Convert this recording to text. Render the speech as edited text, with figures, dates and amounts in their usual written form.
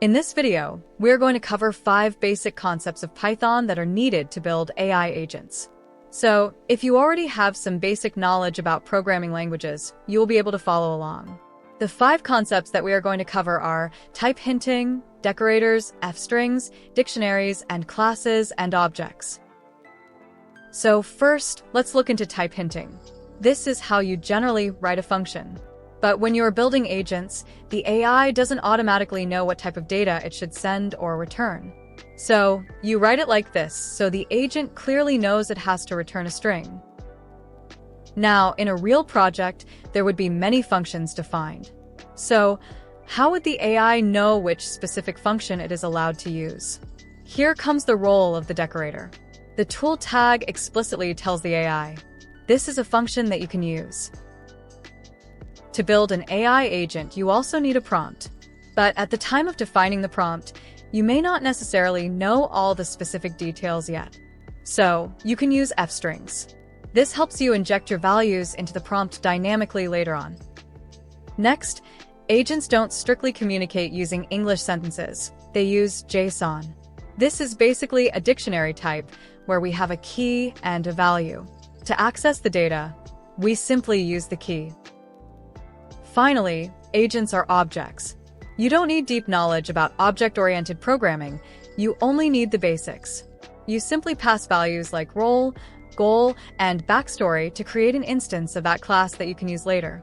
In this video, we're going to cover 5 basic concepts of Python that are needed to build AI agents. So, if you already have some basic knowledge about programming languages, you will be able to follow along. The 5 concepts that we are going to cover are type hinting, decorators, f-strings, dictionaries, and classes and objects. So first, let's look into type hinting. This is how you generally write a function. But when you're building agents, the AI doesn't automatically know what type of data it should send or return. So, you write it like this, so the agent clearly knows it has to return a string. Now, in a real project, there would be many functions defined. So, how would the AI know which specific function it is allowed to use? Here comes the role of the decorator. The tool tag explicitly tells the AI, this is a function that you can use. To build an AI agent, you also need a prompt. But at the time of defining the prompt, you may not necessarily know all the specific details yet. So, you can use f-strings. This helps you inject your values into the prompt dynamically later on. Next, agents don't strictly communicate using English sentences. They use JSON. This is basically a dictionary type where we have a key and a value. To access the data, we simply use the key. Finally, agents are objects. You don't need deep knowledge about object-oriented programming, you only need the basics. You simply pass values like role, goal, and backstory to create an instance of that class that you can use later.